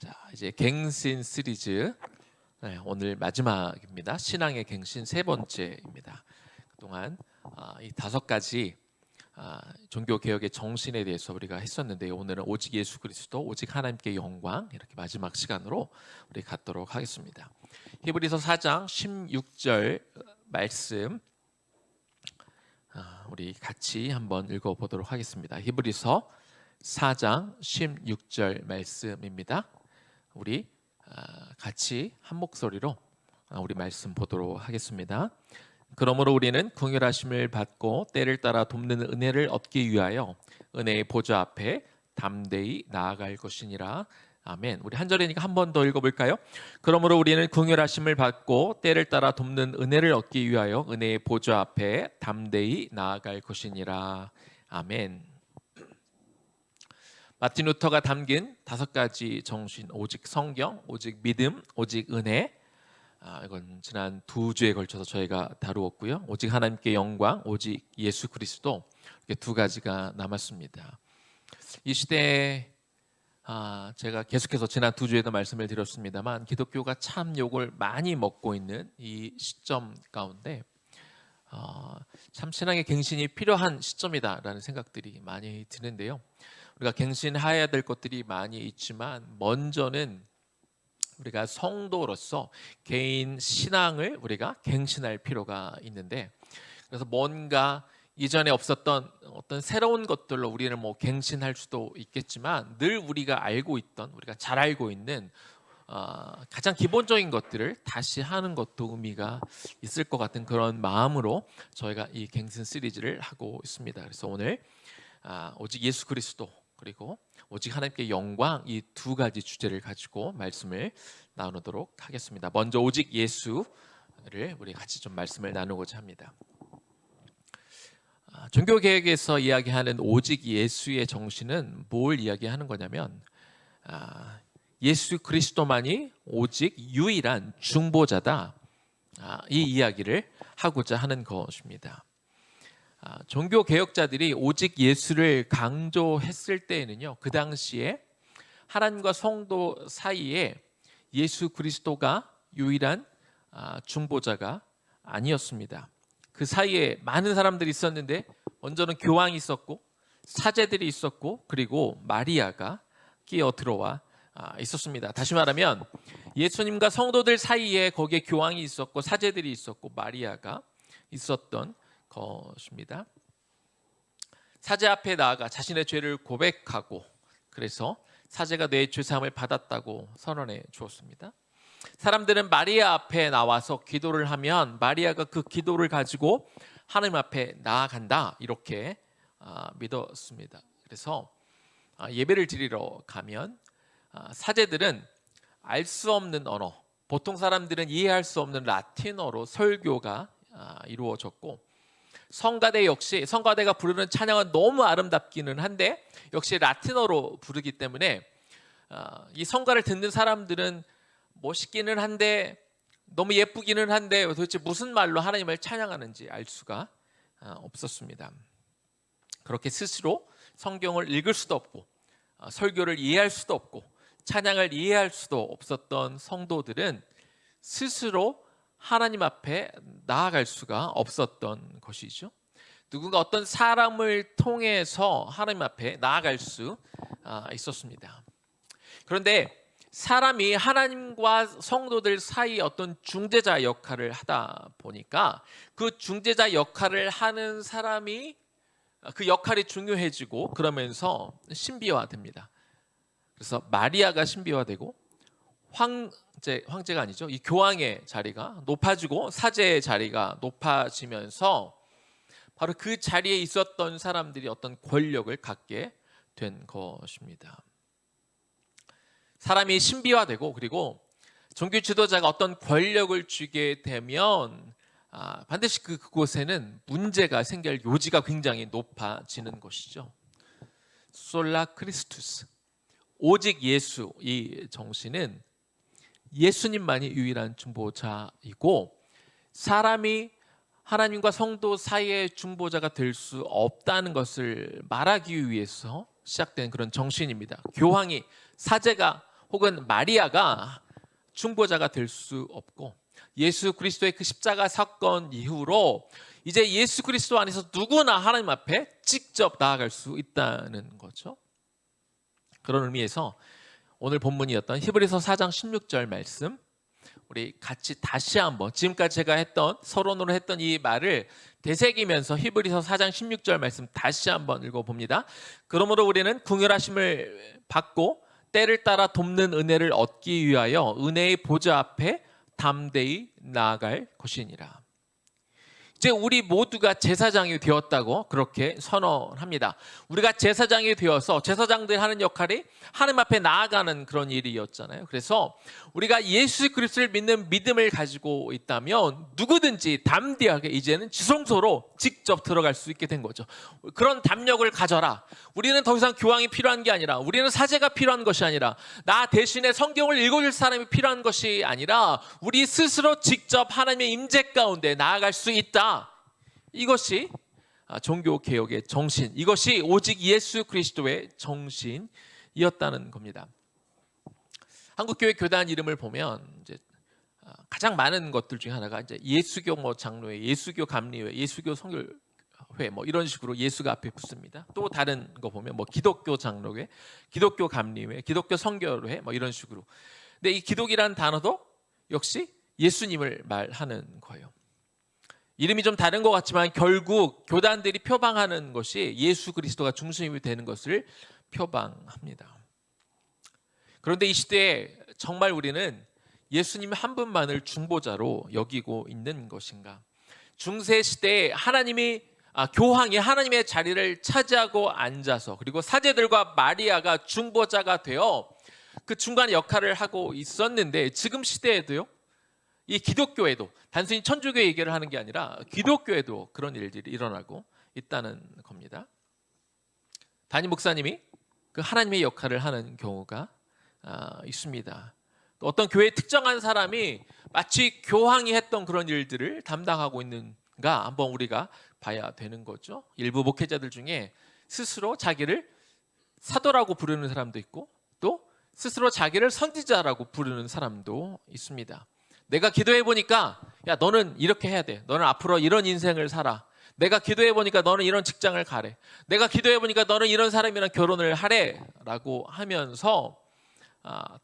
자, 이제 갱신 시리즈 오늘 마지막입니다. 신앙의 갱신 세 번째입니다. 그동안 이 다섯 가지 종교 개혁의 정신에 대해서 우리가 했었는데요. 오늘은 오직 예수 그리스도, 오직 하나님께 영광, 이렇게 마지막 시간으로 우리 갖도록 하겠습니다. 히브리서 4장 16절 말씀 우리 같이 한번 읽어보도록 하겠습니다. 히브리서 4장 16절 말씀입니다. 우리 같이 한 목소리로 우리 말씀 보도록 하겠습니다. 그러므로 우리는 긍휼하심을 받고 때를 따라 돕는 은혜를 얻기 위하여 은혜의 보좌 앞에 담대히 나아갈 것이니라. 아멘. 우리 한 절이니까 한 번 더 읽어볼까요? 그러므로 우리는 긍휼하심을 받고 때를 따라 돕는 은혜를 얻기 위하여 은혜의 보좌 앞에 담대히 나아갈 것이니라. 아멘. 마틴 루터가 담긴 다섯 가지 정신, 오직 성경, 오직 믿음, 오직 은혜. 이건 지난 두 주에 걸쳐서 저희가 다루었고요. 오직 하나님께 영광, 오직 예수 그리스도, 이렇게 두 가지가 남았습니다. 이 시대에 제가 계속해서 지난 두 주에도 말씀을 드렸습니다만 기독교가 참 욕을 많이 먹고 있는 이 시점 가운데 참 신앙의 갱신이 필요한 시점이다라는 생각들이 많이 드는데요. 우리가 갱신해야 될 것들이 많이 있지만 먼저는 우리가 성도로서 개인 신앙을 우리가 갱신할 필요가 있는데, 그래서 뭔가 이전에 없었던 어떤 새로운 것들로 우리는 갱신할 수도 있겠지만 늘 우리가 알고 있던, 우리가 잘 알고 있는 가장 기본적인 것들을 다시 하는 것도 의미가 있을 것 같은 그런 마음으로 저희가 이 갱신 시리즈를 하고 있습니다. 그래서 오늘 오직 예수 그리스도 그리고 오직 하나님께 영광, 이 두 가지 주제를 가지고 말씀을 나누도록 하겠습니다. 먼저 오직 예수를 우리 같이 좀 말씀을 나누고자 합니다. 종교개혁에서 이야기하는 오직 예수의 정신은 뭘 이야기하는 거냐면 예수 그리스도만이 오직 유일한 중보자다, 이 이야기를 하고자 하는 것입니다. 종교개혁자들이 오직 예수를 강조했을 때에는요, 그 당시에 하나님과 성도 사이에 예수 그리스도가 유일한 중보자가 아니었습니다. 그 사이에 많은 사람들이 있었는데 먼저는 교황이 있었고 사제들이 있었고 그리고 마리아가 끼어 들어와 있었습니다. 다시 말하면 예수님과 성도들 사이에 거기에 교황이 있었고 사제들이 있었고 마리아가 있었던 것입니다. 사제 앞에 나아가 자신의 죄를 고백하고 그래서 사제가 내 죄사함을 받았다고 선언해 주었습니다. 사람들은 마리아 앞에 나와서 기도를 하면 마리아가 그 기도를 가지고 하나님 앞에 나아간다, 이렇게 믿었습니다. 그래서 예배를 드리러 가면 사제들은 알 수 없는 언어, 보통 사람들은 이해할 수 없는 라틴어로 설교가 이루어졌고, 성가대 역시 성가대가 부르는 찬양은 너무 아름답기는 한데 역시 라틴어로 부르기 때문에 이 성가를 듣는 사람들은 멋있기는 한데 너무 예쁘기는 한데 도대체 무슨 말로 하나님을 찬양하는지 알 수가 없었습니다. 그렇게 스스로 성경을 읽을 수도 없고 설교를 이해할 수도 없고 찬양을 이해할 수도 없었던 성도들은 스스로 하나님 앞에 나아갈 수가 없었던 것이죠. 누군가 어떤 사람을 통해서 하나님 앞에 나아갈 수 있었습니다. 그런데 사람이 하나님과 성도들 사이 어떤 중재자 역할을 하다 보니까 그 중재자 역할을 하는 사람이 그 역할이 중요해지고 그러면서 신비화됩니다. 그래서 마리아가 신비화되고 황제가 아니죠, 이 교황의 자리가 높아지고 사제의 자리가 높아지면서 바로 그 자리에 있었던 사람들이 어떤 권력을 갖게 된 것입니다. 사람이 신비화되고 그리고 종교 지도자가 어떤 권력을 쥐게 되면 반드시 그곳에는 문제가 생길 요지가 굉장히 높아지는 것이죠. 솔라 크리스투스, 오직 예수, 이 정신은 예수님만이 유일한 중보자이고 사람이 하나님과 성도 사이의 중보자가 될 수 없다는 것을 말하기 위해서 시작된 그런 정신입니다. 교황이, 사제가 혹은 마리아가 중보자가 될 수 없고, 예수 그리스도의 그 십자가 사건 이후로 이제 예수 그리스도 안에서 누구나 하나님 앞에 직접 나아갈 수 있다는 거죠. 그런 의미에서 오늘 본문이었던 히브리서 4장 16절 말씀, 우리 같이 다시 한번 지금까지 제가 했던 서론으로 했던 이 말을 되새기면서 히브리서 4장 16절 말씀 다시 한번 읽어봅니다. 그러므로 우리는 긍휼하심을 받고 때를 따라 돕는 은혜를 얻기 위하여 은혜의 보좌 앞에 담대히 나아갈 것이니라. 이제 우리 모두가 제사장이 되었다고 그렇게 선언합니다. 우리가 제사장이 되어서 제사장들이 하는 역할이 하나님 앞에 나아가는 그런 일이었잖아요. 그래서 우리가 예수 그리스도를 믿는 믿음을 가지고 있다면 누구든지 담대하게 이제는 지성소로 직접 들어갈 수 있게 된 거죠. 그런 담력을 가져라. 우리는 더 이상 교황이 필요한 게 아니라, 우리는 사제가 필요한 것이 아니라, 나 대신에 성경을 읽어줄 사람이 필요한 것이 아니라 우리 스스로 직접 하나님의 임재 가운데 나아갈 수 있다. 이것이 종교개혁의 정신, 이것이 오직 예수 그리스도의 정신이었다는 겁니다. 한국교회 교단 이름을 보면 이제 가장 많은 것들 중에 하나가 이제 예수교 장로회, 예수교 감리회, 예수교 성결회 뭐 이런 식으로 예수가 앞에 붙습니다. 또 다른 거 보면 뭐 기독교 장로회, 기독교 감리회, 기독교 성결회 뭐 이런 식으로. 근데 이 기독이라는 단어도 역시 예수님을 말하는 거예요. 이름이 좀 다른 것 같지만 결국 교단들이 표방하는 것이 예수 그리스도가 중심이 되는 것을 표방합니다. 그런데 이 시대에 정말 우리는 예수님 한 분만을 중보자로 여기고 있는 것인가? 중세 시대에 교황이 하나님의 자리를 차지하고 앉아서, 그리고 사제들과 마리아가 중보자가 되어 그 중간 역할을 하고 있었는데, 지금 시대에도요, 이 기독교에도 단순히 천주교 얘기를 하는 게 아니라 기독교에도 그런 일들이 일어나고 있다는 겁니다. 담임 목사님이 그 하나님의 역할을 하는 경우가 있습니다. 또 어떤 교회 특정한 사람이 마치 교황이 했던 그런 일들을 담당하고 있는가 한번 우리가 봐야 되는 거죠. 일부 목회자들 중에 스스로 자기를 사도라고 부르는 사람도 있고, 또 스스로 자기를 선지자라고 부르는 사람도 있습니다. 내가 기도해 보니까 야, 너는 이렇게 해야 돼. 너는 앞으로 이런 인생을 살아. 내가 기도해 보니까 너는 이런 직장을 가래. 내가 기도해 보니까 너는 이런 사람이랑 결혼을 하래 라고 하면서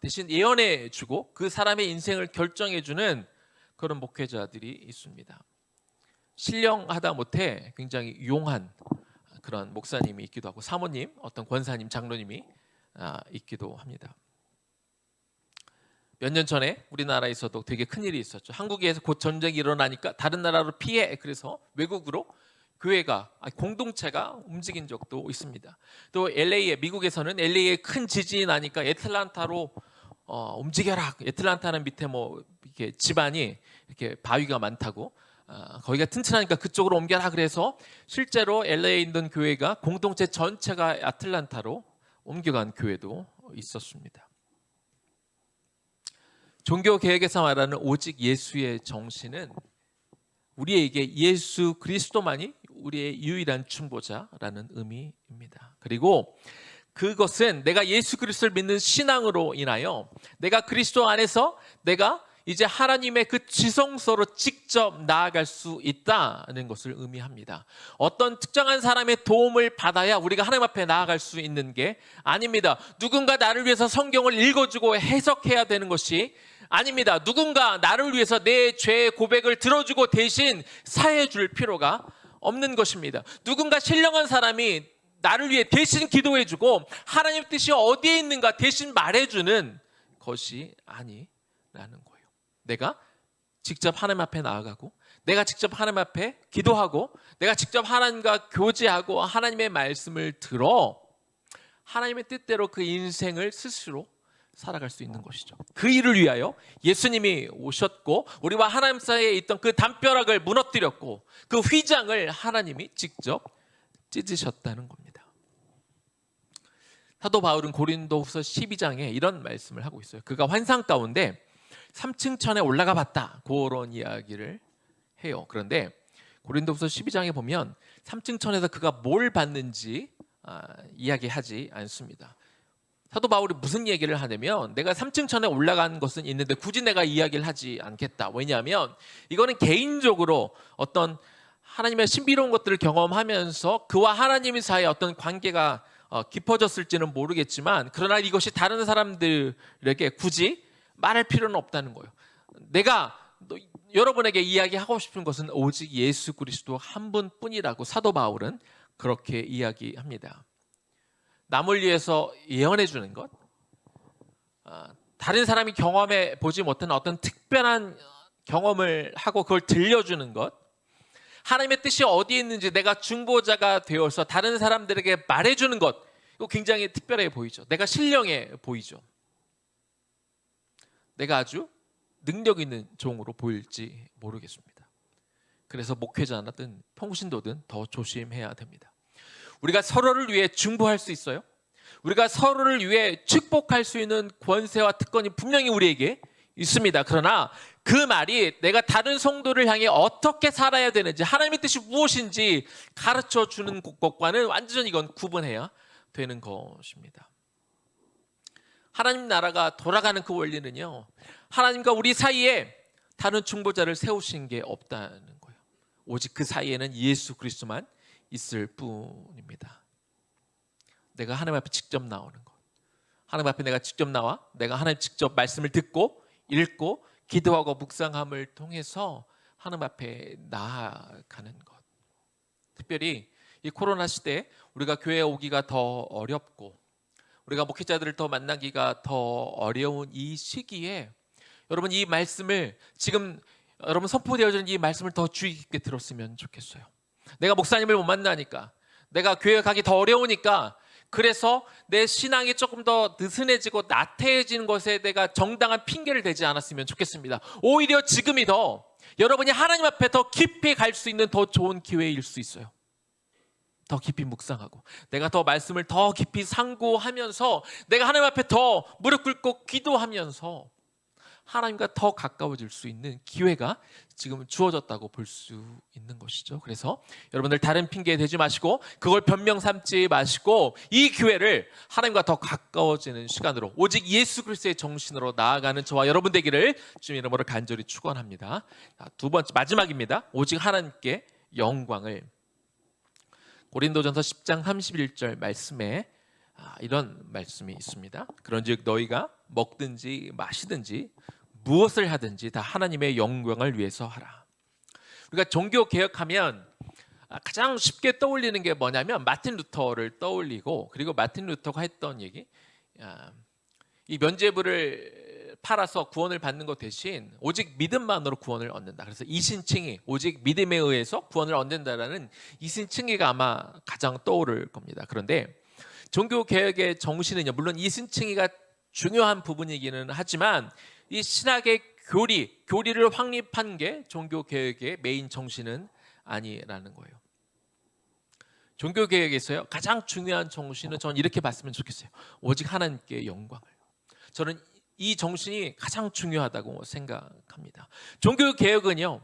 대신 예언해 주고 그 사람의 인생을 결정해 주는 그런 목회자들이 있습니다. 신령하다 못해 굉장히 용한 그런 목사님이 있기도 하고, 사모님, 어떤 권사님, 장로님이 있기도 합니다. 몇 년 전에 우리나라에서도 되게 큰일이 있었죠. 한국에서 곧 전쟁이 일어나니까 다른 나라로 피해, 그래서 외국으로 교회가, 공동체가 움직인 적도 있습니다. 또 미국에서는 LA에 큰 지진이 나니까 애틀란타로 움직여라. 애틀란타는 밑에 뭐 이렇게 집안이 이렇게 바위가 많다고, 거기가 튼튼하니까 그쪽으로 옮겨라. 그래서 실제로 LA에 있는 교회가 공동체 전체가 애틀란타로 옮겨간 교회도 있었습니다. 종교 개혁에서 말하는 오직 예수의 정신은 우리에게 예수 그리스도만이 우리의 유일한 중보자라는 의미입니다. 그리고 그것은 내가 예수 그리스도를 믿는 신앙으로 인하여 내가 그리스도 안에서 내가 이제 하나님의 그 지성소로 직접 나아갈 수 있다는 것을 의미합니다. 어떤 특정한 사람의 도움을 받아야 우리가 하나님 앞에 나아갈 수 있는 게 아닙니다. 누군가 나를 위해서 성경을 읽어주고 해석해야 되는 것이 아닙니다. 누군가 나를 위해서 내 죄의 고백을 들어주고 대신 사해 줄 필요가 없는 것입니다. 누군가 신령한 사람이 나를 위해 대신 기도해주고 하나님 뜻이 어디에 있는가 대신 말해주는 것이 아니라는 거예요. 내가 직접 하나님 앞에 나아가고, 내가 직접 하나님 앞에 기도하고, 내가 직접 하나님과 교제하고 하나님의 말씀을 들어 하나님의 뜻대로 그 인생을 스스로 살아갈 수 있는 것이죠. 그 일을 위하여 예수님이 오셨고 우리와 하나님 사이에 있던 그 담벼락을 무너뜨렸고 그 휘장을 하나님이 직접 찢으셨다는 겁니다. 사도 바울은 고린도후서 12장에 이런 말씀을 하고 있어요. 그가 환상 가운데 3층 천에 올라가 봤다, 그런 이야기를 해요. 그런데 고린도후서 12장에 보면 3층 천에서 그가 뭘 봤는지 이야기하지 않습니다. 사도 바울이 무슨 얘기를 하냐면 내가 3층 천에 올라간 것은 있는데 굳이 내가 이야기를 하지 않겠다. 왜냐하면 이거는 개인적으로 어떤 하나님의 신비로운 것들을 경험하면서 그와 하나님 사이에 어떤 관계가 깊어졌을지는 모르겠지만, 그러나 이것이 다른 사람들에게 굳이 말할 필요는 없다는 거예요. 내가 여러분에게 이야기하고 싶은 것은 오직 예수 그리스도 한 분뿐이라고 사도 바울은 그렇게 이야기합니다. 남을 위해서 예언해 주는 것, 다른 사람이 경험해 보지 못한 어떤 특별한 경험을 하고 그걸 들려주는 것, 하나님의 뜻이 어디에 있는지 내가 중보자가 되어서 다른 사람들에게 말해주는 것, 이거 굉장히 특별해 보이죠. 내가 신령해 보이죠. 내가 아주 능력 있는 종으로 보일지 모르겠습니다. 그래서 목회자든 평신도든 더 조심해야 됩니다. 우리가 서로를 위해 중보할 수 있어요. 우리가 서로를 위해 축복할 수 있는 권세와 특권이 분명히 우리에게 있습니다. 그러나 그 말이 내가 다른 성도를 향해 어떻게 살아야 되는지, 하나님의 뜻이 무엇인지 가르쳐 주는 것과는 완전히 이건 구분해야 되는 것입니다. 하나님 나라가 돌아가는 그 원리는요, 하나님과 우리 사이에 다른 중보자를 세우신 게 없다는 거예요. 오직 그 사이에는 예수 그리스도만 있을 뿐입니다. 내가 하나님 앞에 직접 나오는 것, 하나님 앞에 내가 직접 나와 내가 하나님 직접 말씀을 듣고 읽고 기도하고 묵상함을 통해서 하나님 앞에 나아가는 것. 특별히 이 코로나 시대에 우리가 교회에 오기가 더 어렵고 우리가 목회자들을 더 만나기가 더 어려운 이 시기에 여러분, 이 말씀을 지금 여러분 선포되어지는 이 말씀을 더 주의 깊게 들었으면 좋겠어요. 내가 목사님을 못 만나니까, 내가 교회 가기 더 어려우니까, 그래서 내 신앙이 조금 더 느슨해지고 나태해지는 것에 내가 정당한 핑계를 대지 않았으면 좋겠습니다. 오히려 지금이 더 여러분이 하나님 앞에 더 깊이 갈 수 있는 더 좋은 기회일 수 있어요. 더 깊이 묵상하고 내가 더 말씀을 더 깊이 상고하면서 내가 하나님 앞에 더 무릎 꿇고 기도하면서 하나님과 더 가까워질 수 있는 기회가 지금 주어졌다고 볼 수 있는 것이죠. 그래서 여러분들 다른 핑계 대지 마시고 그걸 변명 삼지 마시고 이 기회를 하나님과 더 가까워지는 시간으로 오직 예수 그리스도의 정신으로 나아가는 저와 여러분 되기를 주님 이름으로 간절히 축원합니다. 두 번째, 마지막입니다. 오직 하나님께 영광을. 고린도전서 10장 31절 말씀에 이런 말씀이 있습니다. 그런즉 너희가 먹든지 마시든지 무엇을 하든지 다 하나님의 영광을 위해서 하라. 우리가 종교 개혁하면 가장 쉽게 떠올리는 게 뭐냐면 마틴 루터를 떠올리고, 그리고 마틴 루터가 했던 얘기, 이 면죄부를 팔아서 구원을 받는 것 대신 오직 믿음만으로 구원을 얻는다. 그래서 이신칭의, 오직 믿음에 의해서 구원을 얻는다라는 이신칭의가 아마 가장 떠오를 겁니다. 그런데 종교개혁의 정신은요, 물론 이신칭의가 중요한 부분이기는 하지만 이 신학의 교리를 확립한 게 종교개혁의 메인 정신은 아니라는 거예요. 종교개혁에서요, 가장 중요한 정신은 저는 이렇게 봤으면 좋겠어요. 오직 하나님께 영광을. 저는 이 정신이 가장 중요하다고 생각합니다. 종교개혁은요,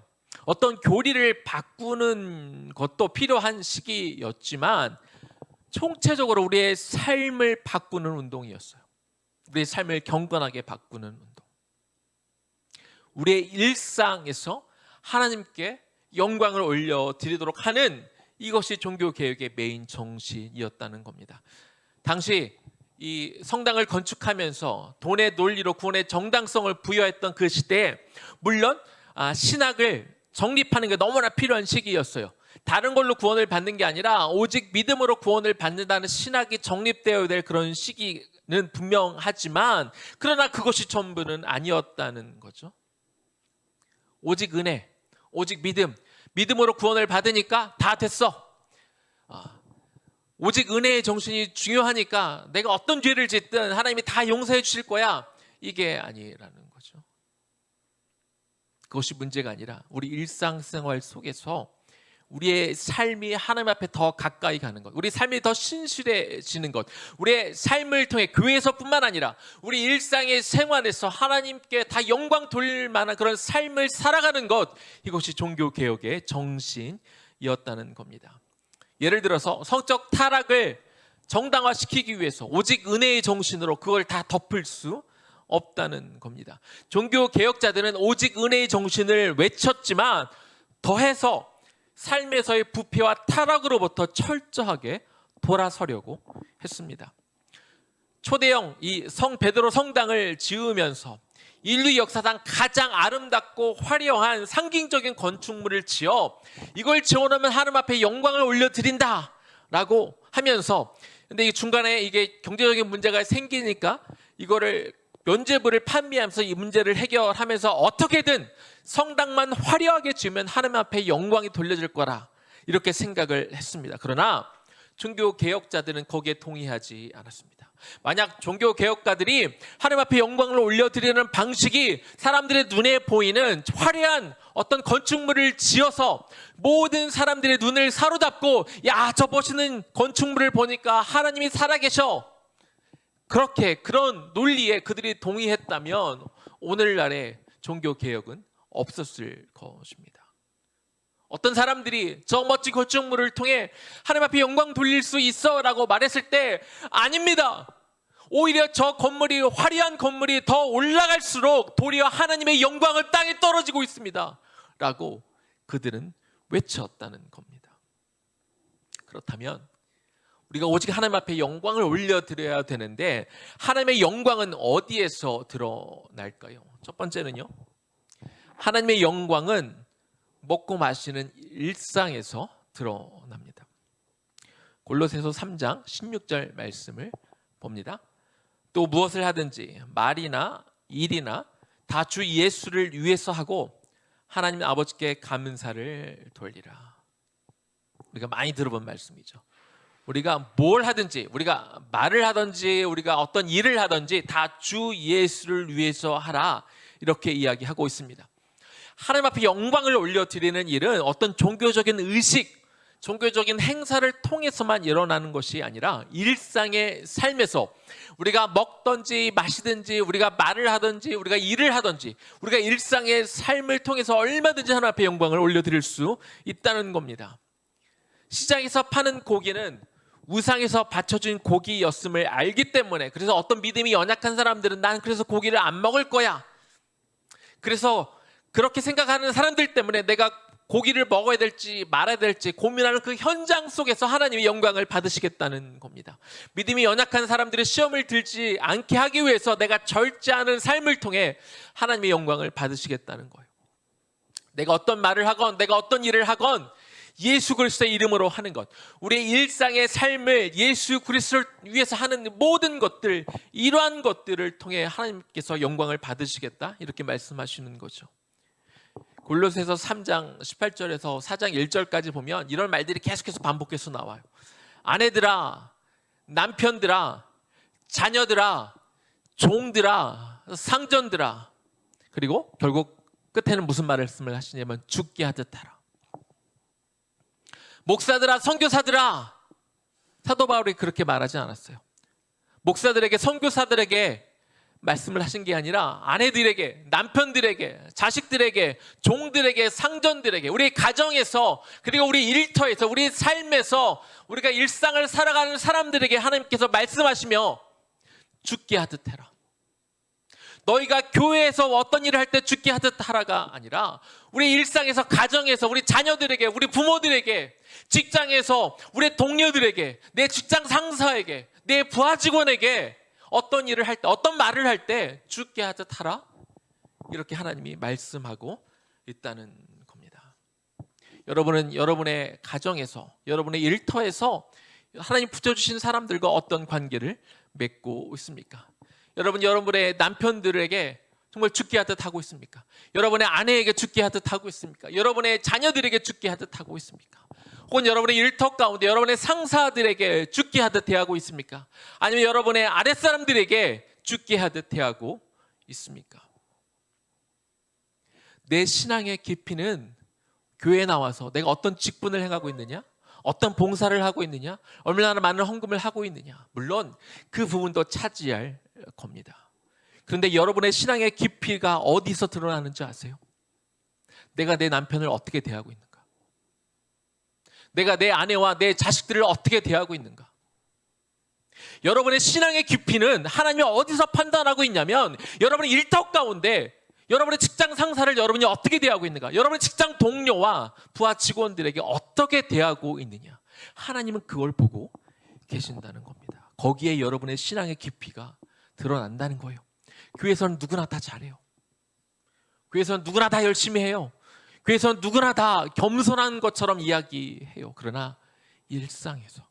어떤 교리를 바꾸는 것도 필요한 시기였지만 총체적으로 우리의 삶을 바꾸는 운동이었어요. 우리의 삶을 경건하게 바꾸는 운동. 우리의 일상에서 하나님께 영광을 올려드리도록 하는 이것이 종교개혁의 메인 정신이었다는 겁니다. 당시 이 성당을 건축하면서 돈의 논리로 구원의 정당성을 부여했던 그 시대에 물론 신학을 정립하는 게 너무나 필요한 시기였어요. 다른 걸로 구원을 받는 게 아니라 오직 믿음으로 구원을 받는다는 신학이 정립되어야 될 그런 시기는 분명하지만, 그러나 그것이 전부는 아니었다는 거죠. 오직 은혜, 오직 믿음으로 구원을 받으니까 다 됐어. 오직 은혜의 정신이 중요하니까 내가 어떤 죄를 짓든 하나님이 다 용서해 주실 거야. 이게 아니라는 거죠. 그것이 문제가 아니라 우리 일상생활 속에서 우리의 삶이 하나님 앞에 더 가까이 가는 것, 우리 삶이 더 신실해지는 것, 우리의 삶을 통해 교회에서뿐만 아니라 우리 일상의 생활에서 하나님께 다 영광 돌릴 만한 그런 삶을 살아가는 것, 이것이 종교개혁의 정신이었다는 겁니다. 예를 들어서 성적 타락을 정당화시키기 위해서 오직 은혜의 정신으로 그걸 다 덮을 수 없다는 겁니다. 종교 개혁자들은 오직 은혜의 정신을 외쳤지만 더해서 삶에서의 부패와 타락으로부터 철저하게 돌아서려고 했습니다. 초대형 이 성 베드로 성당을 지으면서 인류 역사상 가장 아름답고 화려한 상징적인 건축물을 지어 이걸 지어놓으면 하나님 앞에 영광을 올려드린다 라고 하면서, 근데 이 중간에 이게 경제적인 문제가 생기니까 이거를 면죄부를 판매하면서 이 문제를 해결하면서 어떻게든 성당만 화려하게 지으면 하나님 앞에 영광이 돌려질 거라 이렇게 생각을 했습니다. 그러나 종교 개혁자들은 거기에 동의하지 않았습니다. 만약 종교 개혁가들이 하나님 앞에 영광을 올려드리는 방식이 사람들의 눈에 보이는 화려한 어떤 건축물을 지어서 모든 사람들의 눈을 사로잡고, 야, 저 멋있는 건축물을 보니까 하나님이 살아계셔, 그렇게 그런 논리에 그들이 동의했다면 오늘날의 종교 개혁은 없었을 것입니다. 어떤 사람들이 저 멋진 건축물을 통해 하나님 앞에 영광 돌릴 수 있어 라고 말했을 때, 아닙니다. 오히려 저 건물이, 화려한 건물이 더 올라갈수록 도리어 하나님의 영광은 땅에 떨어지고 있습니다 라고 그들은 외쳤다는 겁니다. 그렇다면 우리가 오직 하나님 앞에 영광을 올려드려야 되는데 하나님의 영광은 어디에서 드러날까요? 첫 번째는요, 하나님의 영광은 먹고 마시는 일상에서 드러납니다. 골로새서 3장 16절 말씀을 봅니다. 또 무엇을 하든지 말이나 일이나 다 주 예수를 위해서 하고 하나님 아버지께 감사를 돌리라. 우리가 많이 들어본 말씀이죠. 우리가 뭘 하든지, 우리가 말을 하든지, 우리가 어떤 일을 하든지 다 주 예수를 위해서 하라, 이렇게 이야기하고 있습니다. 하나님 앞에 영광을 올려드리는 일은 어떤 종교적인 의식, 종교적인 행사를 통해서만 일어나는 것이 아니라 일상의 삶에서 우리가 먹든지 마시든지, 우리가 말을 하든지, 우리가 일을 하든지, 우리가 일상의 삶을 통해서 얼마든지 하나님 앞에 영광을 올려드릴 수 있다는 겁니다. 시장에서 파는 고기는 우상에서 바쳐진 고기였음을 알기 때문에, 그래서 어떤 믿음이 연약한 사람들은 난 그래서 고기를 안 먹을 거야, 그래서 그렇게 생각하는 사람들 때문에 내가 고기를 먹어야 될지 말아야 될지 고민하는 그 현장 속에서 하나님의 영광을 받으시겠다는 겁니다. 믿음이 연약한 사람들이 시험을 들지 않게 하기 위해서 내가 절제하는 삶을 통해 하나님의 영광을 받으시겠다는 거예요. 내가 어떤 말을 하건 내가 어떤 일을 하건 예수 그리스도의 이름으로 하는 것, 우리의 일상의 삶을 예수 그리스도를 위해서 하는 모든 것들, 이러한 것들을 통해 하나님께서 영광을 받으시겠다, 이렇게 말씀하시는 거죠. 골로새서 3장 18절에서 4장 1절까지 보면 이런 말들이 계속해서 반복해서 나와요. 아내들아, 남편들아, 자녀들아, 종들아, 상전들아, 그리고 결국 끝에는 무슨 말씀을 하시냐면 죽게 하듯 하라. 목사들아, 선교사들아, 사도 바울이 그렇게 말하지 않았어요. 목사들에게, 선교사들에게 말씀을 하신 게 아니라 아내들에게, 남편들에게, 자식들에게, 종들에게, 상전들에게, 우리 가정에서, 그리고 우리 일터에서, 우리 삶에서 우리가 일상을 살아가는 사람들에게 하나님께서 말씀하시며 죽게 하듯 해라. 너희가 교회에서 어떤 일을 할 때 죽게 하듯 하라가 아니라 우리 일상에서, 가정에서, 우리 자녀들에게, 우리 부모들에게, 직장에서 우리 동료들에게, 내 직장 상사에게, 내 부하 직원에게 어떤 일을 할 때, 어떤 말을 할 때 죽게 하듯 하라, 이렇게 하나님이 말씀하고 있다는 겁니다. 여러분은 여러분의 가정에서, 여러분의 일터에서 하나님 붙여주신 사람들과 어떤 관계를 맺고 있습니까? 여러분의 남편들에게 정말 죽게 하듯 하고 있습니까? 여러분의 아내에게 죽게 하듯 하고 있습니까? 여러분의 자녀들에게 죽게 하듯 하고 있습니까? 혹은 여러분의 일터 가운데 여러분의 상사들에게 죽게 하듯 대하고 있습니까? 아니면 여러분의 아랫사람들에게 죽게 하듯 대하고 있습니까? 내 신앙의 깊이는 교회에 나와서 내가 어떤 직분을 행하고 있느냐, 어떤 봉사를 하고 있느냐, 얼마나 많은 헌금을 하고 있느냐, 물론 그 부분도 차지할 겁니다. 그런데 여러분의 신앙의 깊이가 어디서 드러나는지 아세요? 내가 내 남편을 어떻게 대하고 있는가? 내가 내 아내와 내 자식들을 어떻게 대하고 있는가? 여러분의 신앙의 깊이는 하나님이 어디서 판단하고 있냐면 여러분의 일터 가운데 여러분의 직장 상사를 여러분이 어떻게 대하고 있는가, 여러분의 직장 동료와 부하 직원들에게 어떻게 대하고 있느냐, 하나님은 그걸 보고 계신다는 겁니다. 거기에 여러분의 신앙의 깊이가 드러난다는 거예요. 교회에서는 누구나 다 잘해요. 교회에서는 누구나 다 열심히 해요. 교회에서는 누구나 다 겸손한 것처럼 이야기해요. 그러나 일상에서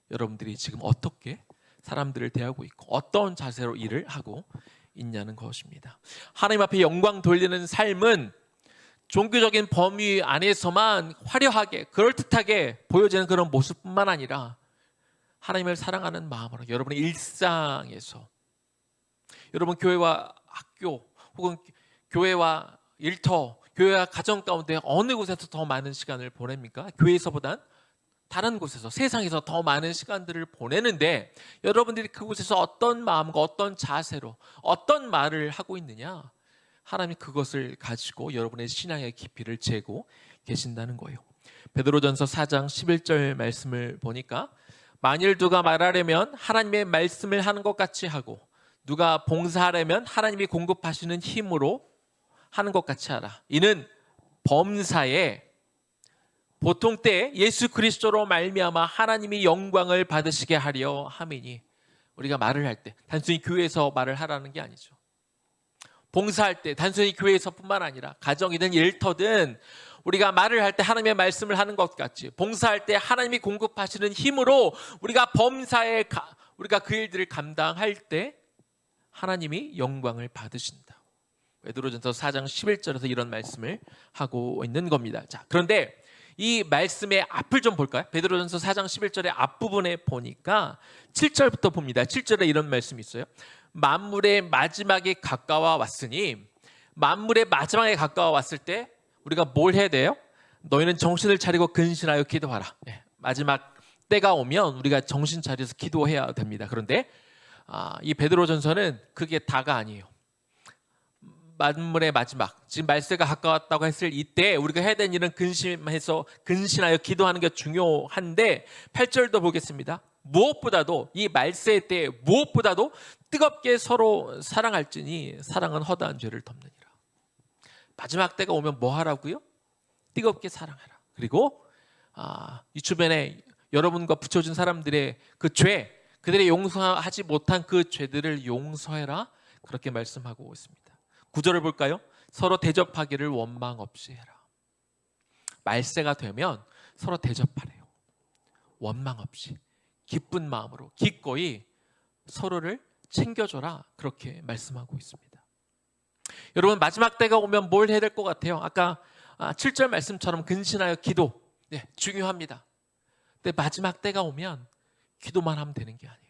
여러분들이 지금 어떻게 사람들을 대하고 있고 어떤 자세로 일을 하고 있냐는 것입니다. 하나님 앞에 영광 돌리는 삶은 종교적인 범위 안에서만 화려하게 그럴듯하게 보여지는 그런 모습뿐만 아니라 하나님을 사랑하는 마음으로 여러분의 일상에서, 여러분 교회와 학교 혹은 교회와 일터, 교회와 가정 가운데 어느 곳에서 더 많은 시간을 보냅니까? 교회에서보단 다른 곳에서, 세상에서 더 많은 시간들을 보내는데 여러분들이 그곳에서 어떤 마음과 어떤 자세로 어떤 말을 하고 있느냐, 하나님이 그것을 가지고 여러분의 신앙의 깊이를 재고 계신다는 거예요. 베드로전서 4장 11절 말씀을 보니까 만일 누가 말하려면 하나님의 말씀을 하는 것 같이 하고 누가 봉사하려면 하나님이 공급하시는 힘으로 하는 것 같이 하라. 이는 범사에 보통 때 예수 그리스도로 말미암아 하나님이 영광을 받으시게 하려 함이니, 우리가 말을 할 때 단순히 교회에서 말을 하라는 게 아니죠. 봉사할 때 단순히 교회에서뿐만 아니라 가정이든 일터든 우리가 말을 할 때 하나님의 말씀을 하는 것 같이, 봉사할 때 하나님이 공급하시는 힘으로 우리가 범사에 우리가 그 일들을 감당할 때 하나님이 영광을 받으신다. 베드로전서 4장 11절에서 이런 말씀을 하고 있는 겁니다. 자, 그런데 이 말씀의 앞을 좀 볼까요? 베드로전서 4장 11절의 앞부분에 보니까 7절부터 봅니다. 7절에 이런 말씀이 있어요. 만물의 마지막에 가까워 왔으니, 만물의 마지막에 가까워 왔을 때 우리가 뭘 해야 돼요? 너희는 정신을 차리고 근신하여 기도하라. 마지막 때가 오면 우리가 정신 차려서 기도해야 됩니다. 그런데 이 베드로전서는 그게 다가 아니에요. 만물의 마지막, 지금 말세가 가까웠다고 했을 이때 우리가 해야 되는 일은 근신하여 기도하는 게 중요한데 8절도 보겠습니다. 무엇보다도 이 말세 때 무엇보다도 뜨겁게 서로 사랑할지니 사랑은 허다한 죄를 덮느니라. 마지막 때가 오면 뭐 하라고요? 뜨겁게 사랑하라. 그리고 이 주변에 여러분과 붙여준 사람들의 그 죄, 그들의 용서하지 못한 그 죄들을 용서해라. 그렇게 말씀하고 있습니다. 9절을 볼까요? 서로 대접하기를 원망 없이 해라. 말세가 되면 서로 대접하래요. 원망 없이 기쁜 마음으로 기꺼이 서로를 챙겨줘라. 그렇게 말씀하고 있습니다. 여러분, 마지막 때가 오면 뭘 해야 될 것 같아요? 아까 7절 말씀처럼 근신하여 기도, 중요합니다. 근데 마지막 때가 오면 기도만 하면 되는 게 아니에요.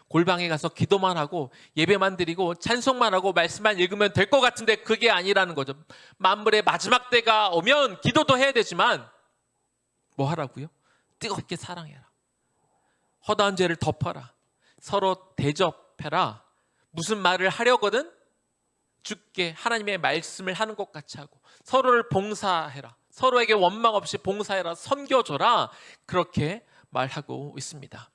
골방에 가서 기도만 하고 예배만 드리고 찬송만 하고 말씀만 읽으면 될 것 같은데 그게 아니라는 거죠. 만물의 마지막 때가 오면 기도도 해야 되지만 뭐 하라고요? 뜨겁게 사랑해라. 허다한 죄를 덮어라. 서로 대접해라. 무슨 말을 하려거든 주께 하나님의 말씀을 하는 것 같이 하고 서로를 봉사해라. 서로에게 원망 없이 봉사해라. 섬겨줘라. 그렇게 말하고 있습니다.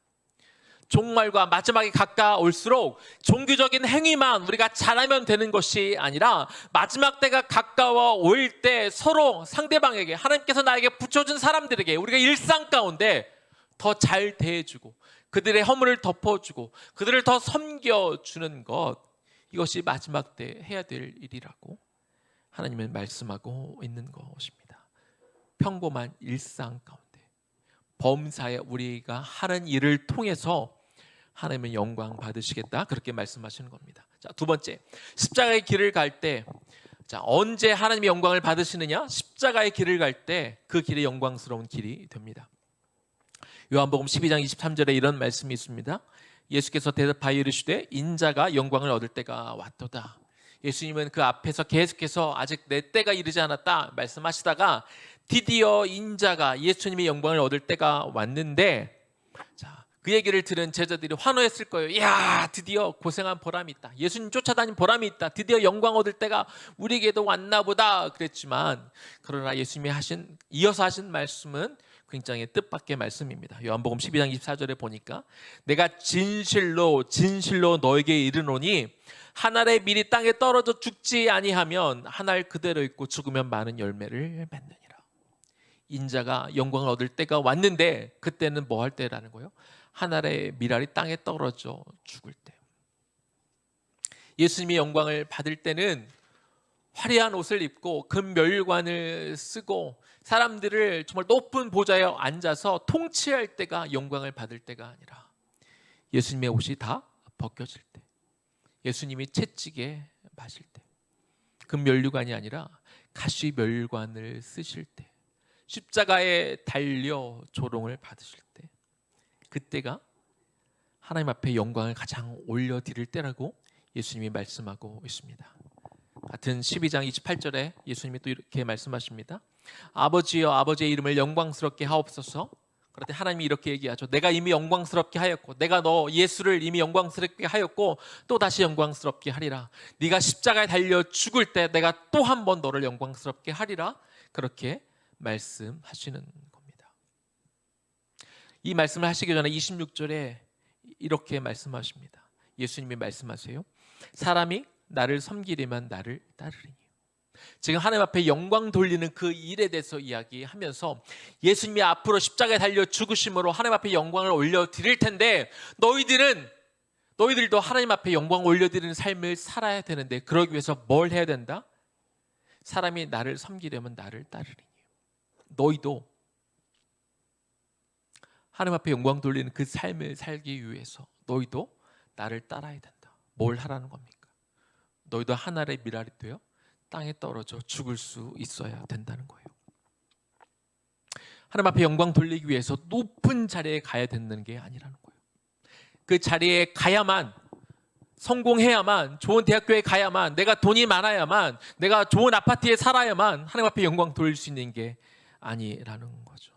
종말과 마지막에 가까울수록 종교적인 행위만 우리가 잘하면 되는 것이 아니라 마지막 때가 가까워 올 때 서로 상대방에게, 하나님께서 나에게 붙여준 사람들에게 우리가 일상 가운데 더 잘 대해주고 그들의 허물을 덮어주고 그들을 더 섬겨주는 것, 이것이 마지막 때 해야 될 일이라고 하나님은 말씀하고 있는 것입니다. 평범한 일상 가운데 범사에 우리가 하는 일을 통해서 하나님은 영광 받으시겠다, 그렇게 말씀하시는 겁니다. 자, 두 번째, 십자가의 길을 갈 때, 언제 하나님이 영광을 받으시느냐? 십자가의 길을 갈 때 그 길이 영광스러운 길이 됩니다. 요한복음 12장 23절에 이런 말씀이 있습니다. 예수께서 대답하여 이르시되 인자가 영광을 얻을 때가 왔도다. 예수님은 그 앞에서 계속해서 아직 내 때가 이르지 않았다 말씀하시다가 드디어 인자가, 예수님의 영광을 얻을 때가 왔는데, 그 얘기를 들은 제자들이 환호했을 거예요. 이야, 드디어 고생한 보람이 있다. 예수님 쫓아다닌 보람이 있다. 드디어 영광 얻을 때가 우리에게도 왔나 보다 그랬지만, 그러나 예수님이 이어서 하신 말씀은 굉장히 뜻밖의 말씀입니다. 요한복음 12장 24절에 보니까 내가 진실로 진실로 너에게 이르노니 한 알의 밀이 땅에 떨어져 죽지 아니하면 한 알 그대로 있고 죽으면 많은 열매를 맺느니라. 인자가 영광을 얻을 때가 왔는데 그때는 뭐 할 때라는 거예요? 한 알의 밀알이 땅에 떨어져 죽을 때. 예수님이 영광을 받을 때는 화려한 옷을 입고 금멸관을 쓰고 사람들을 정말 높은 보좌에 앉아서 통치할 때가 영광을 받을 때가 아니라 예수님의 옷이 다 벗겨질 때, 예수님이 채찍에 맞을 때, 금멸류관이 아니라 가시멸관을 쓰실 때, 십자가에 달려 조롱을 받으실 때, 그때가 하나님 앞에 영광을 가장 올려드릴 때라고 예수님이 말씀하고 있습니다. 같은 12장 28절에 예수님이 또 이렇게 말씀하십니다. 아버지여 아버지의 이름을 영광스럽게 하옵소서. 그럴 때 하나님이 이렇게 얘기하죠. 내가 이미 영광스럽게 하였고, 내가 너 예수를 이미 영광스럽게 하였고 또 다시 영광스럽게 하리라. 네가 십자가에 달려 죽을 때 내가 또 한 번 너를 영광스럽게 하리라. 그렇게 말씀하시는 겁니다. 이 말씀을 하시기 전에 26절에 이렇게 말씀하십니다. 예수님이 말씀하세요. 사람이 나를 섬기려면 나를 따르리니. 지금 하나님 앞에 영광 돌리는 그 일에 대해서 이야기하면서 예수님이 앞으로 십자가에 달려 죽으심으로 하나님 앞에 영광을 올려드릴 텐데 너희들도 하나님 앞에 영광을 올려드리는 삶을 살아야 되는데 그러기 위해서 뭘 해야 된다? 사람이 나를 섬기려면 나를 따르리니. 너희도 하나님 앞에 영광 돌리는 그 삶을 살기 위해서 너희도 나를 따라야 된다. 뭘 하라는 겁니까? 너희도 하늘의 밀알이 되어 땅에 떨어져 죽을 수 있어야 된다는 거예요. 하나님 앞에 영광 돌리기 위해서 높은 자리에 가야 되는 게 아니라는 거예요. 그 자리에 가야만, 성공해야만, 좋은 대학교에 가야만, 내가 돈이 많아야만, 내가 좋은 아파트에 살아야만 하나님 앞에 영광 돌릴 수 있는 게 아니라는 거죠.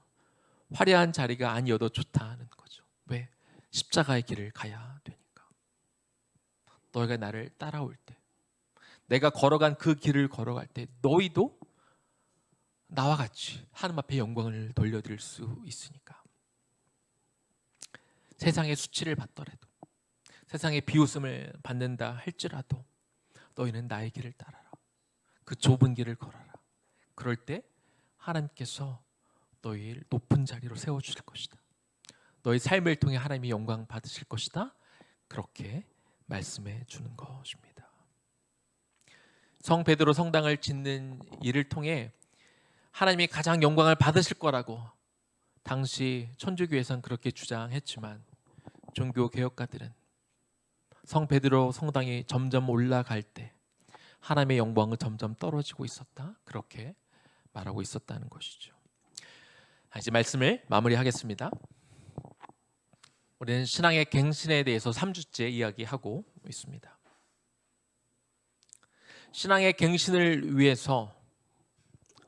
화려한 자리가 아니어도 좋다는 거죠. 왜? 십자가의 길을 가야 되니까. 너희가 나를 따라올 때, 내가 걸어간 그 길을 걸어갈 때 너희도 나와 같이 하나님 앞에 영광을 돌려드릴 수 있으니까. 세상의 수치를 받더라도, 세상의 비웃음을 받는다 할지라도 너희는 나의 길을 따라라. 그 좁은 길을 걸어라. 그럴 때 하나님께서 너희를 높은 자리로 세워주실 것이다. 너희 삶을 통해 하나님이 영광 받으실 것이다. 그렇게 말씀해 주는 것입니다. 성 베드로 성당을 짓는 일을 통해 하나님이 가장 영광을 받으실 거라고 당시 천주교에서는 그렇게 주장했지만 종교 개혁가들은 성 베드로 성당이 점점 올라갈 때 하나님의 영광은 점점 떨어지고 있었다. 그렇게 말하고 있었다는 것이죠. 이제 말씀을 마무리하겠습니다. 우리는 신앙의 갱신에 대해서 3주째 이야기하고 있습니다. 신앙의 갱신을 위해서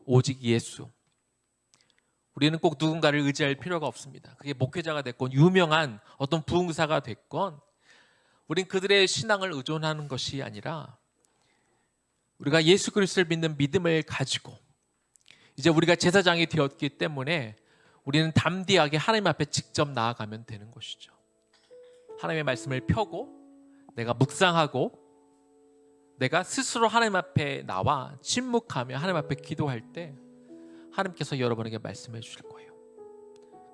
오직 예수. 우리는 꼭 누군가를 의지할 필요가 없습니다. 그게 목회자가 됐건 유명한 어떤 부흥사가 됐건 우린 그들의 신앙을 의존하는 것이 아니라 우리가 예수 그리스도를 믿는 믿음을 가지고 이제 우리가 제사장이 되었기 때문에 우리는 담대하게 하나님 앞에 직접 나아가면 되는 것이죠. 하나님의 말씀을 펴고 내가 묵상하고 내가 스스로 하나님 앞에 나와 침묵하며 하나님 앞에 기도할 때 하나님께서 여러분에게 말씀해 주실 거예요.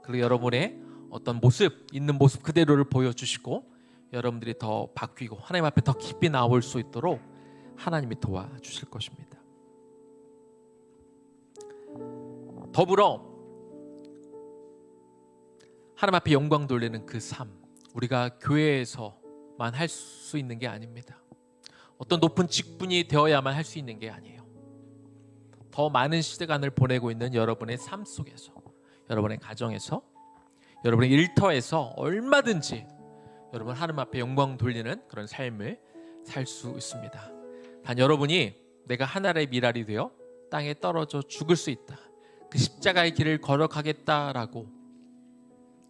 그리고 여러분의 어떤 모습, 있는 모습 그대로를 보여주시고 여러분들이 더 바뀌고 하나님 앞에 더 깊이 나올 수 있도록 하나님이 도와주실 것입니다. 더불어 하나님 앞에 영광 돌리는 그 삶, 우리가 교회에서만 할 수 있는 게 아닙니다. 어떤 높은 직분이 되어야만 할 수 있는 게 아니에요. 더 많은 시간을 보내고 있는 여러분의 삶 속에서, 여러분의 가정에서, 여러분의 일터에서 얼마든지 여러분 하나님 앞에 영광 돌리는 그런 삶을 살 수 있습니다. 단 여러분이 내가 하늘의 밀알이 되어 땅에 떨어져 죽을 수 있다, 그 십자가의 길을 걸어가겠다라고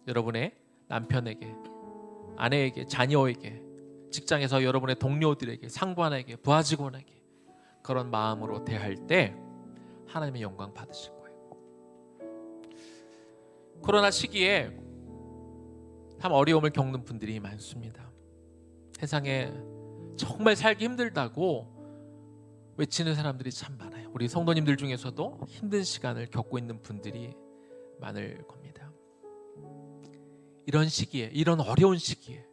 여러분의 남편에게, 아내에게, 자녀에게, 직장에서 여러분의 동료들에게, 상관에게, 부하 직원에게 그런 마음으로 대할 때 하나님의 영광 받으실 거예요. 코로나 시기에 참 어려움을 겪는 분들이 많습니다. 세상에 정말 살기 힘들다고 외치는 사람들이 참 많아요. 우리 성도님들 중에서도 힘든 시간을 겪고 있는 분들이 많을 겁니다. 이런 시기에, 이런 어려운 시기에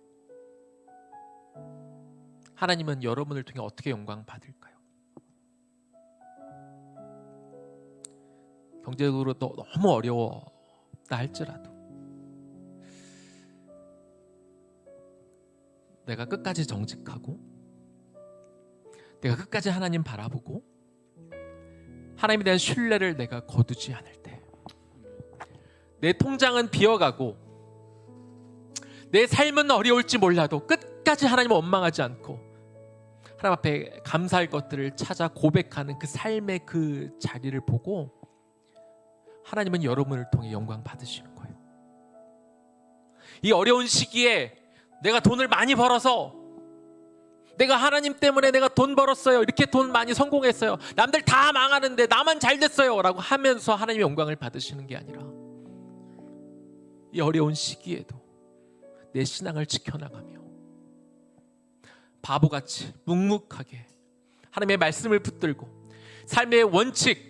하나님은 여러분을 통해 어떻게 영광 받을까요? 경제적으로 너무 어려웠다 할지라도 내가 끝까지 정직하고 내가 끝까지 하나님 바라보고 하나님에 대한 신뢰를 내가 거두지 않을 때 내 통장은 비어가고 내 삶은 어려울지 몰라도 끝까지 하나님을 원망하지 않고 하나님 앞에 감사할 것들을 찾아 고백하는 그 삶의 그 자리를 보고 하나님은 여러분을 통해 영광 받으시는 거예요. 이 어려운 시기에 내가 돈을 많이 벌어서 내가 하나님 때문에 내가 돈 벌었어요, 이렇게 돈 많이 성공했어요, 남들 다 망하는데 나만 잘 됐어요 라고 하면서 하나님의 영광을 받으시는 게 아니라 이 어려운 시기에도 내 신앙을 지켜나가며 바보같이 묵묵하게 하나님의 말씀을 붙들고 삶의 원칙,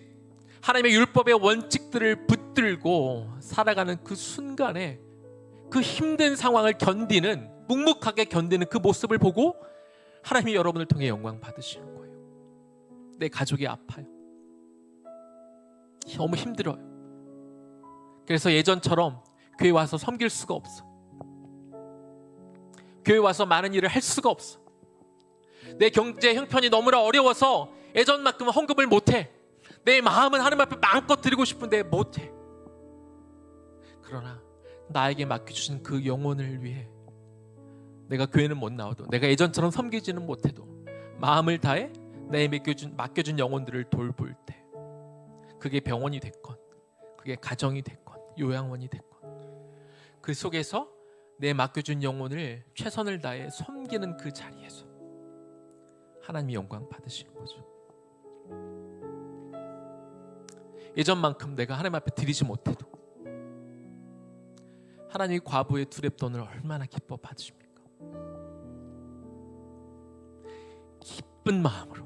하나님의 율법의 원칙들을 붙들고 살아가는 그 순간에 그 힘든 상황을 견디는, 묵묵하게 견디는 그 모습을 보고 하나님이 여러분을 통해 영광 받으시는 거예요. 내 가족이 아파요, 너무 힘들어요. 그래서 예전처럼 교회 와서 섬길 수가 없어, 교회 와서 많은 일을 할 수가 없어, 내 경제 형편이 너무나 어려워서 예전만큼 헌금을 못해, 내 마음은 하나님 앞에 마음껏 드리고 싶은데 못해. 그러나 나에게 맡겨주신 그 영혼을 위해 내가 교회는 못 나와도, 내가 예전처럼 섬기지는 못해도 마음을 다해 내 맡겨준 영혼들을 돌볼 때, 그게 병원이 됐건 그게 가정이 됐건 요양원이 됐건 그 속에서 내 맡겨준 영혼을 최선을 다해 섬기는 그 자리에서 하나님이 영광 받으시는 거죠. 예전만큼 내가 하나님 앞에 드리지 못해도 하나님이 과부의 두렙돈을 얼마나 기뻐 받으십니까? 기쁜 마음으로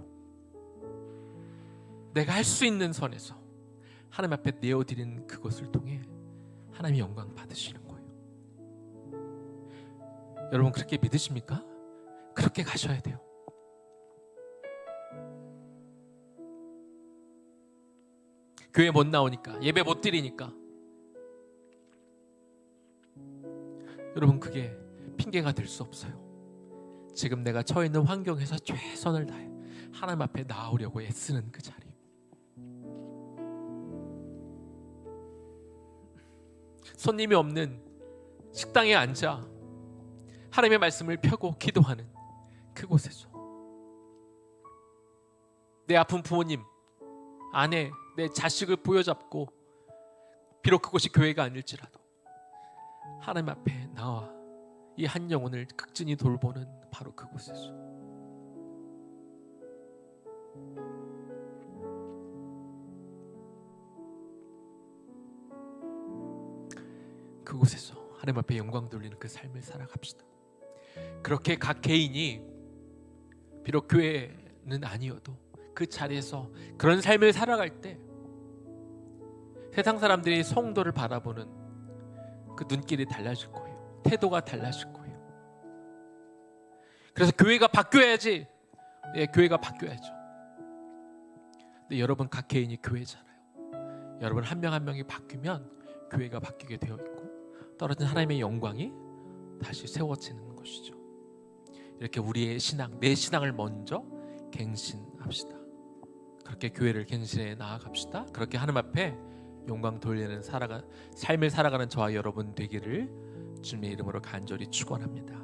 내가 할 수 있는 선에서 하나님 앞에 내어드리는 그것을 통해 하나님이 영광 받으시는 거예요. 여러분 그렇게 믿으십니까? 그렇게 가셔야 돼요. 교회 못 나오니까, 예배 못 드리니까, 여러분 그게 핑계가 될 수 없어요. 지금 내가 처해 있는 환경에서 최선을 다해 하나님 앞에 나오려고 애쓰는 그 자리, 손님이 없는 식당에 앉아 하나님의 말씀을 펴고 기도하는 그곳에서 내 아픈 부모님, 아내, 내 자식을 부여잡고, 비록 그곳이 교회가 아닐지라도 하나님 앞에 나와 이 한 영혼을 극진히 돌보는 바로 그곳에서 하나님 앞에 영광 돌리는 그 삶을 살아갑시다. 그렇게 각 개인이 비록 교회는 아니어도 그 자리에서 그런 삶을 살아갈 때 세상 사람들이 성도를 바라보는 그 눈길이 달라질 거예요. 태도가 달라질 거예요. 그래서 교회가 바뀌어야지. 예, 교회가 바뀌어야죠. 근데 여러분 각 개인이 교회잖아요. 여러분 한 명 한 명이 바뀌면 교회가 바뀌게 되어 있고 떨어진 하나님의 영광이 다시 세워지는 것이죠. 이렇게 우리의 신앙, 내 신앙을 먼저 갱신합시다. 그렇게 교회를 갱신해 나아갑시다. 그렇게 하나님 앞에 영광 돌리는 삶을 살아가는 저와 여러분 되기를 주님의 이름으로 간절히 축원합니다.